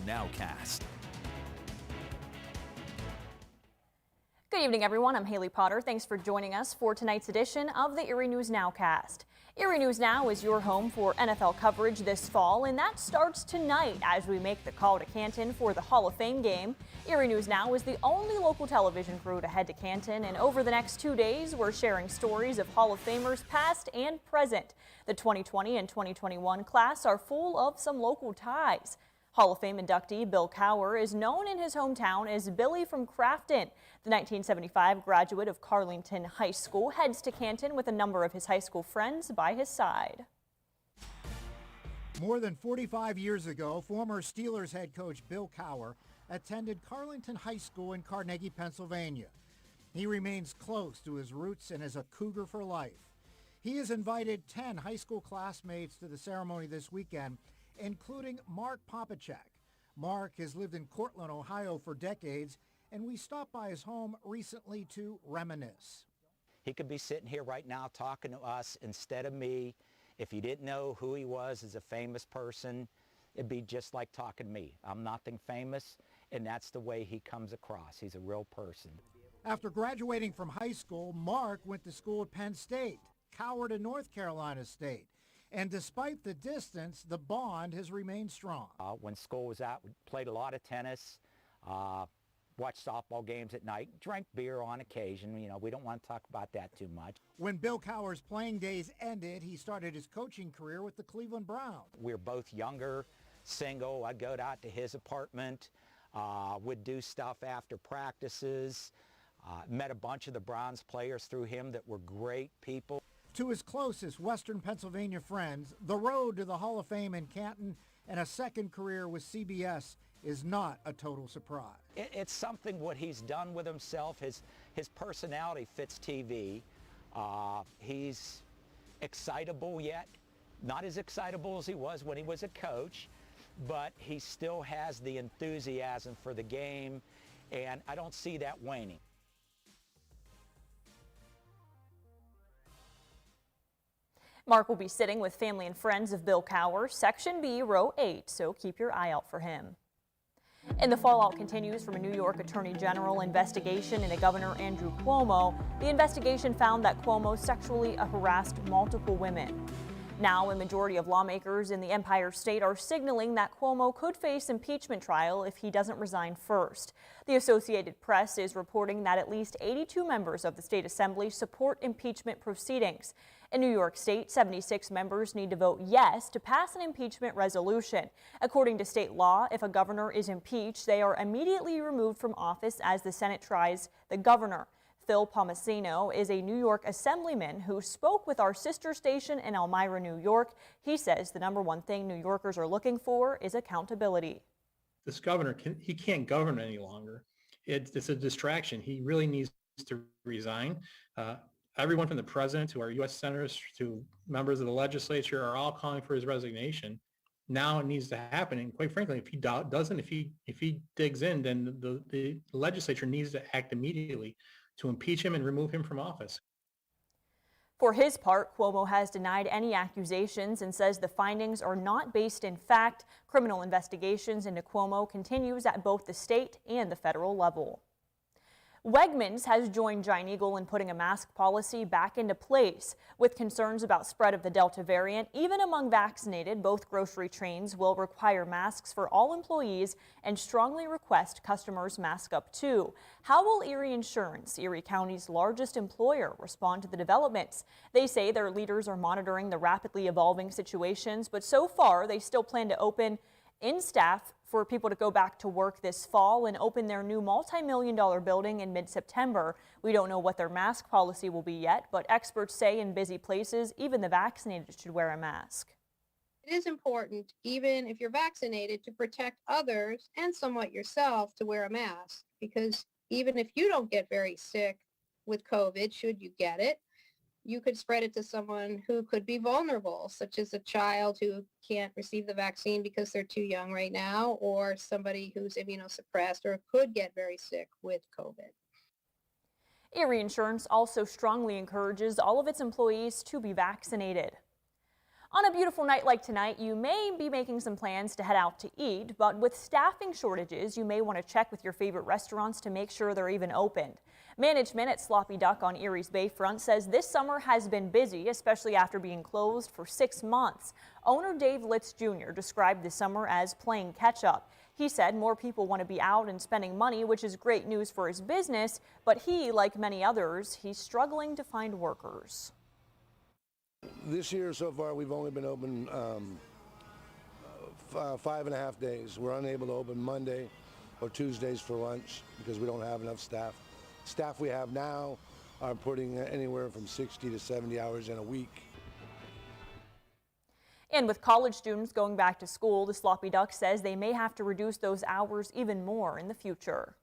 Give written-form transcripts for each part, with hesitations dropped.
NOWCAST. Good evening, everyone. I'm Haley Potter. Thanks for joining us for tonight's edition of the Erie News Nowcast. Erie News Now is your home for NFL coverage this fall, and that starts tonight as we make the call to Canton for the Hall of Fame game. Erie News Now is the only local television crew to head to Canton, and over the next 2 days, we're sharing stories of Hall of Famers past and present. The 2020 and 2021 class are full of some local ties. Hall of Fame inductee Bill Cowher is known in his hometown as Billy from Crafton. The 1975 graduate of Carlington High School heads to Canton with a number of his high school friends by his side. More than 45 years ago, former Steelers head coach Bill Cowher attended Carlington High School in Carnegie, Pennsylvania. He remains close to his roots and is a Cougar for life. He has invited 10 high school classmates to the ceremony this weekend, including Mark Popacek. Mark has lived in Cortland, Ohio for decades, and we stopped by his home recently to reminisce. He could be sitting here right now talking to us instead of me. If you didn't know who he was as a famous person, it'd be just like talking to me. I'm nothing famous, and that's the way he comes across. He's a real person. After graduating from high school, Mark went to school at Penn State, Cowher to North Carolina State. And despite the distance, the bond has remained strong. When school was out, we played a lot of tennis, watched softball games at night, drank beer on occasion. You know, we don't want to talk about that too much. When Bill Cowher's playing days ended, he started his coaching career with the Cleveland Browns. We were both younger, single. I'd go out to his apartment, would do stuff after practices. Met a bunch of the Browns players through him that were great people. To his closest Western Pennsylvania friends, the road to the Hall of Fame in Canton and a second career with CBS is not a total surprise. It's something what he's done with himself. His personality fits TV. He's excitable yet, not as excitable as he was when he was a coach, but he still has the enthusiasm for the game, and I don't see that waning. Mark will be sitting with family and friends of Bill Cowher, Section B, Row 8, so keep your eye out for him. And the fallout continues from a New York Attorney General investigation into Governor Andrew Cuomo. The investigation found that Cuomo sexually harassed multiple women. Now, a majority of lawmakers in the Empire State are signaling that Cuomo could face impeachment trial if he doesn't resign first. The Associated Press is reporting that at least 82 members of the state assembly support impeachment proceedings. In New York State, 76 members need to vote yes to pass an impeachment resolution. According to state law, if a governor is impeached, they are immediately removed from office as the Senate tries the governor. Phil Palmasino is a New York assemblyman who spoke with our sister station in Elmira, New York. He says the number one thing New Yorkers are looking for is accountability. This governor, he can't govern any longer. It's a distraction. He really needs to resign. Everyone from the president to our U.S. senators to members of the legislature are all calling for his resignation. Now it needs to happen. And quite frankly, if he doesn't, if he digs in, then the legislature needs to act immediately to impeach him and remove him from office. For his part, Cuomo has denied any accusations and says the findings are not based in fact. Criminal investigations into Cuomo continues at both the state and the federal level. Wegmans has joined Giant Eagle in putting a mask policy back into place. With concerns about spread of the Delta variant, even among vaccinated, both grocery chains will require masks for all employees and strongly request customers mask up too. How will Erie Insurance, Erie County's largest employer, respond to the developments? They say their leaders are monitoring the rapidly evolving situations, but so far they still plan to open in staff for people to go back to work this fall and open their new multi-million-dollar building in mid-September. We don't know what their mask policy will be yet, but experts say in busy places, even the vaccinated should wear a mask. It is important, even if you're vaccinated, to protect others and somewhat yourself to wear a mask, because even if you don't get very sick with COVID, should you get it, you could spread it to someone who could be vulnerable, such as a child who can't receive the vaccine because they're too young right now, or somebody who's immunosuppressed or could get very sick with COVID. Erie Insurance also strongly encourages all of its employees to be vaccinated. On a beautiful night like tonight, you may be making some plans to head out to eat, but with staffing shortages, you may want to check with your favorite restaurants to make sure they're even opened. Management at Sloppy Duck on Erie's Bayfront says this summer has been busy, especially after being closed for 6 months. Owner Dave Litz Jr. described the summer as playing catch-up. He said more people want to be out and spending money, which is great news for his business, but he, like many others, he's struggling to find workers. This year so far we've only been open 5.5 days. We're unable to open Monday or Tuesdays for lunch because we don't have enough staff. Staff we have now are putting anywhere from 60 to 70 hours in a week. And with college students going back to school, the Sloppy Duck says they may have to reduce those hours even more in the future.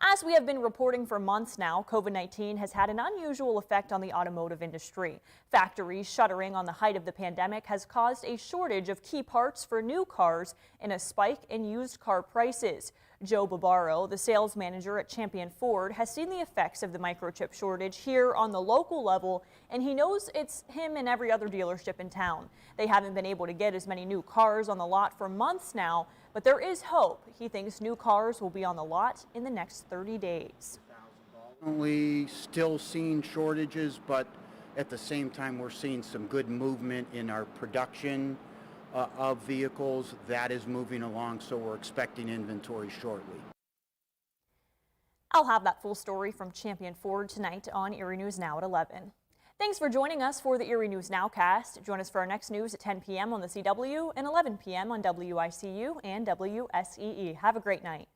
As we have been reporting for months now, COVID-19 has had an unusual effect on the automotive industry. Factories shuttering on the height of the pandemic has caused a shortage of key parts for new cars and a spike in used car prices. Joe Barbaro, the sales manager at Champion Ford, has seen the effects of the microchip shortage here on the local level, and he knows it's him and every other dealership in town. They haven't been able to get as many new cars on the lot for months now, but there is hope. He thinks new cars will be on the lot in the next 30 days. Definitely still seeing shortages, but at the same time we're seeing some good movement in our production of vehicles. That is moving along, so we're expecting inventory shortly. I'll have that full story from Champion Ford tonight on Erie News Now at 11. Thanks for joining us for the Erie News Nowcast. Join us for our next news at 10 p.m. on the CW and 11 p.m. on WICU and WSEE. Have a great night.